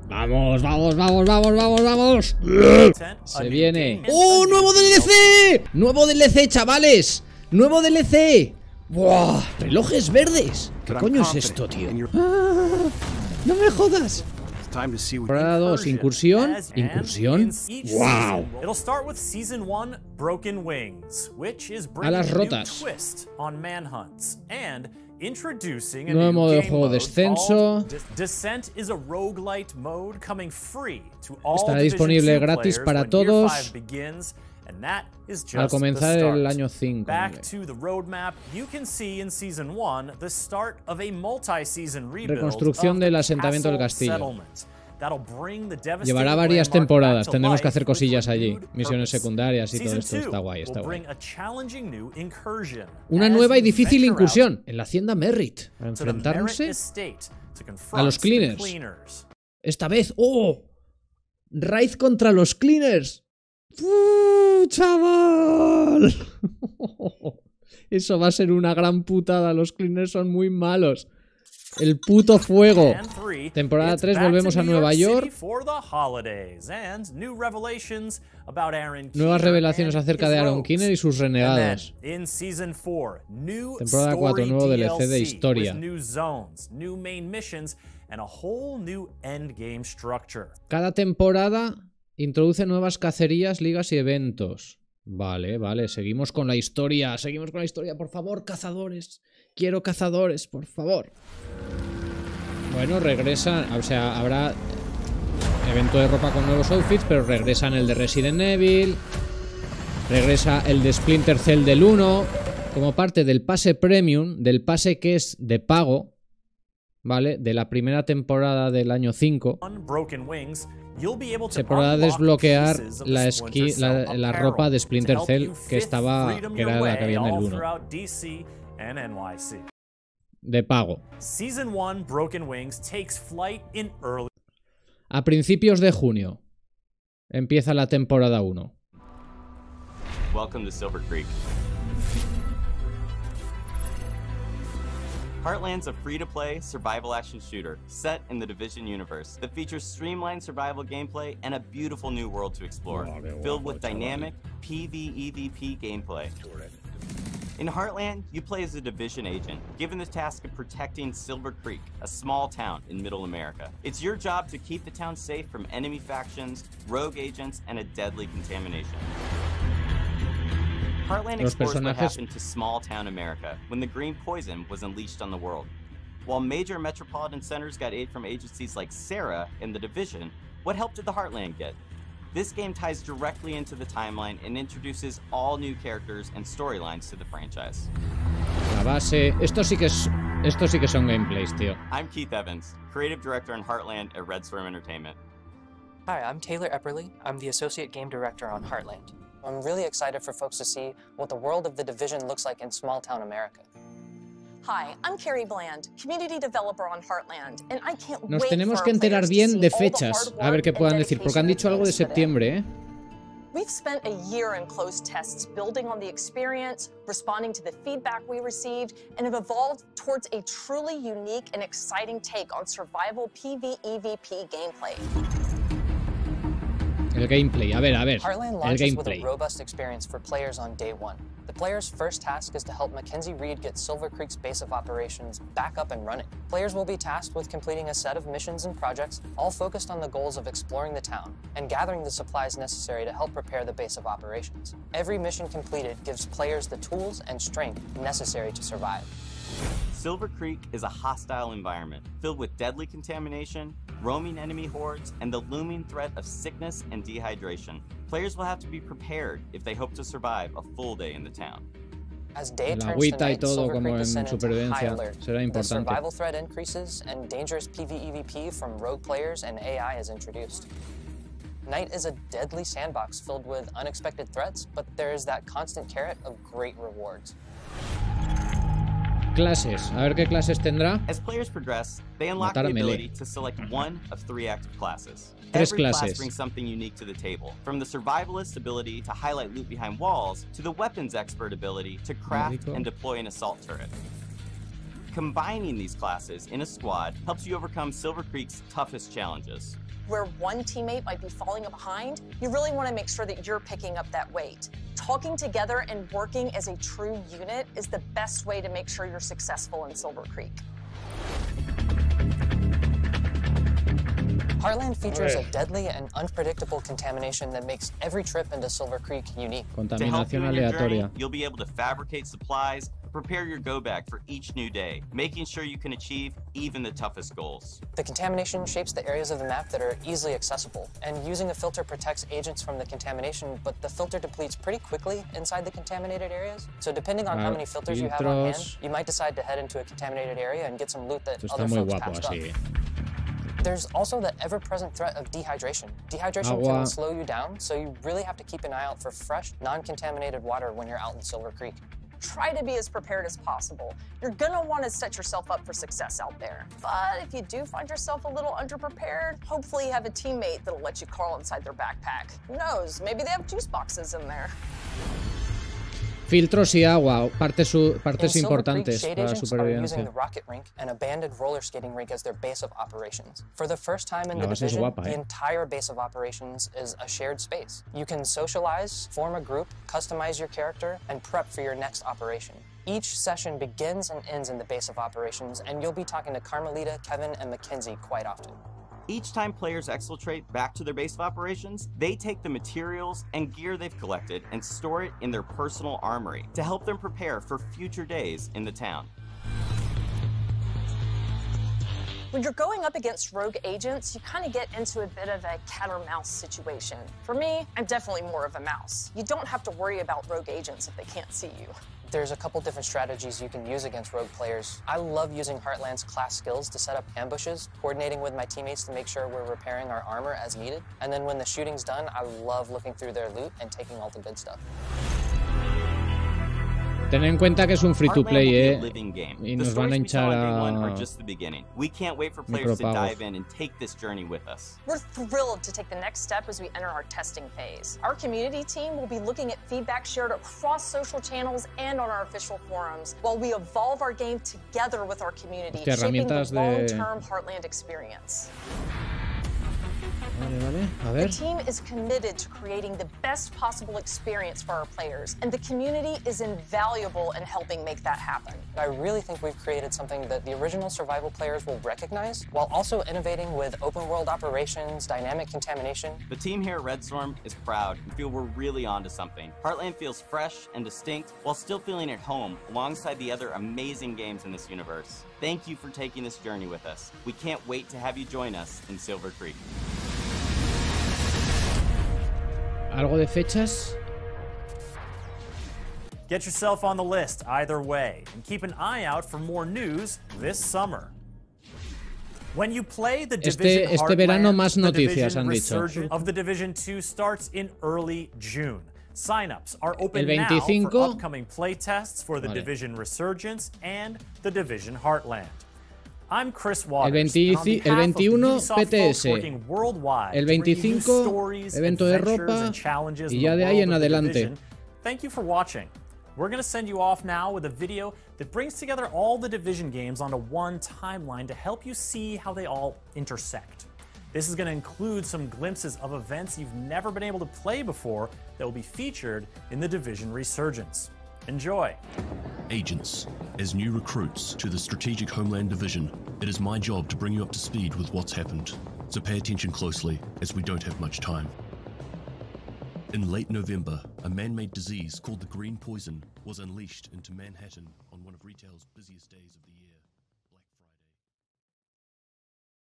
Vamos, vamos, vamos, vamos, vamos, vamos. Se viene. ¡Oh, nuevo DLC! ¡Nuevo DLC, chavales! ¡Nuevo DLC! ¡Buah! ¡Relojes verdes! ¿Qué coño es esto, tío? ¡Ah! ¡No me jodas! Temporada 2, incursión. ¿Incursión? ¡Wow! Alas rotas. Nuevo modo de juego, descenso. Estará disponible gratis para todos al comenzar el año 5. Reconstrucción del asentamiento del castillo. Llevará varias temporadas, tendremos que hacer cosillas allí, misiones secundarias y todo esto. Está guay, está guay. Una nueva y difícil incursión en la hacienda Merritt para enfrentarse a los cleaners. Esta vez, ¡oh! Raid contra los cleaners. ¡Chaval! Eso va a ser una gran putada, los cleaners son muy malos. El puto fuego. Temporada 3, volvemos a Nueva York. Nuevas revelaciones acerca de Aaron Keener y sus renegados. Temporada 4, nuevo DLC de historia. Cada temporada introduce nuevas cacerías, ligas y eventos. Vale, vale, seguimos con la historia. Seguimos con la historia, por favor, cazadores. Quiero cazadores, por favor. Bueno, regresan, o sea, habrá evento de ropa con nuevos outfits, pero regresan el de Resident Evil, regresa el de Splinter Cell del 1, como parte del pase premium, del pase que es de pago, ¿vale? De la primera temporada del año 5. Se podrá desbloquear la ropa de Splinter Cell que era la que había en el 1. De pago. A principios de junio empieza la temporada 1. Welcome to Silver Creek. Heartland's a free-to-play survival action shooter set in the Division universe that features streamlined survival gameplay and a beautiful new world to explore, filled with dynamic PvEVP gameplay. In Heartland, you play as a Division agent, given the task of protecting Silver Creek, a small town in Middle America. It's your job to keep the town safe from enemy factions, rogue agents, and a deadly contamination. Heartland explores what happened to small-town America when the green poison was unleashed on the world. While major metropolitan centers got aid from agencies like Sarah in the Division, what help did the Heartland get? This game ties directly into the timeline and introduces all new characters and storylines to the franchise. La base... Esto sí que son gameplays, tío. I'm Keith Evans, creative director in Heartland at Resumen Entertainment. Hi, I'm Taylor Epperly. I'm the associate game director on Heartland. I'm really excited for folks to see what the world of the Division looks like in small-town America. Hi, I'm Carrie Bland, community developer on Heartland, and I can't wait. Nos tenemos que enterar bien de fechas, a ver qué puedan decir, porque han dicho algo de septiembre, ¿eh? We've spent a year in closed tests building on the experience, responding to the feedback we received, and have evolved towards a truly unique and exciting take on survival PvEVP gameplay. El gameplay, a ver, Heartland launches with a robust experience for players on day one. The player's first task is to help Mackenzie Reed get Silver Creek's base of operations back up and running. Players will be tasked with completing a set of missions and projects, all focused on the goals of exploring the town and gathering the supplies necessary to help prepare the base of operations. Every mission completed gives players the tools and strength necessary to survive. Silver Creek is a hostile environment filled with deadly contamination, roaming enemy hordes, and the looming threat of sickness and dehydration. Players will have to be prepared if they hope to survive a full day in the town. As day turns to night, Silver Creek is sent into high alert. The survival threat increases, and dangerous PvEVP from rogue players and AI is introduced. Night is a deadly sandbox filled with unexpected threats, but there is that constant carrot of great rewards. Clases. A ver qué clases tendrá. As players progress, they unlock the ability to select one of 3 active classes. Tres Every clases. class brings something unique to the table, from the survivalist ability to highlight loot behind walls, to the weapons expert ability to craft and deploy an assault turret. Combining these classes in a squad helps you overcome Silver Creek's toughest challenges. Where one teammate might be falling behind, you really want to make sure that you're picking up that weight. Talking together and working as a true unit is the best way to make sure you're successful in Silver Creek. Heartland features a deadly and unpredictable contamination that makes every trip into Silver Creek unique. Contaminación aleatoria. You'll be able to fabricate supplies, prepare your go bag for each new day, making sure you can achieve even the toughest goals. The contamination shapes the areas of the map that are easily accessible, and using a filter protects agents from the contamination, but the filter depletes pretty quickly inside the contaminated areas. So depending on how many filters you have on hand, you might decide to head into a contaminated area and get some loot that other folks patched up. There's also the ever-present threat of dehydration. Dehydration can slow you down, so you really have to keep an eye out for fresh, non-contaminated water when you're out in Silver Creek. Try to be as prepared as possible. You're gonna want to set yourself up for success out there. But if you do find yourself a little underprepared, hopefully you have a teammate that'll let you crawl inside their backpack. Who knows, maybe they have juice boxes in there. Filtros y agua, partes importantes para la supervivencia. Using the rocket rink and abandoned roller skating rink as their base of operations. For the first time in the division, the entire base of operations is a shared space. You can socialize, form a group, customize your character, and prep for your next operation. Each session begins and ends in the base of operations, and you'll be talking to Carmelita, Kevin, and Mackenzie quite often. Each time players exfiltrate back to their base of operations, they take the materials and gear they've collected and store it in their personal armory to help them prepare for future days in the town. When you're going up against rogue agents, you kind of get into a bit of a cat or mouse situation. For me, I'm definitely more of a mouse. You don't have to worry about rogue agents if they can't see you. There's a couple different strategies you can use against rogue players. I love using Heartland's class skills to set up ambushes, coordinating with my teammates to make sure we're repairing our armor as needed. And then when the shooting's done, I love looking through their loot and taking all the good stuff. Ten en cuenta que es un free to play, y nos van a hinchar We can't wait for players to dive in and take this journey with us. We're thrilled to take the next step as we enter our testing phase. Our community team will be looking at feedback shared across social channels and on our official forums, while we evolve our game together with our community, shaping the long-term Heartland experience. Vale, a ver. The team is committed to creating the best possible experience for our players, and the community is invaluable in helping make that happen. I really think we've created something that the original survival players will recognize, while also innovating with open world operations, dynamic contamination. The team here at Red Storm is proud and feel we're really onto something. Heartland feels fresh and distinct while still feeling at home alongside the other amazing games in this universe. Thank you for taking this journey with us. We can't wait to have you join us in Silver Creek. ¿Algo de fechas? Get yourself on the list either way, and keep an eye out for more news this summer. When you play the Division este verano Heartland, más noticias han dicho. Resurgence of the Division 2 starts in early June. Signups are open El 25, now for upcoming play tests for the Division Resurgence and the Division Heartland. I'm Chris Waters. El 21 PTS, el 25 evento de ropa y ya de ahí en adelante. Thank you for watching. We're going to send you off now with a video that brings together all the Division games onto one timeline to help you see how they all intersect. This is going to include some glimpses of events you've never been able to play before that will be featured in the Division Resurgence. Enjoy. Agents, as new recruits to the Strategic Homeland Division, it is my job to bring you up to speed with what's happened, so pay attention closely as we don't have much time. In late November, a man-made disease called the green poison was unleashed into Manhattan on one of retail's busiest days of the year.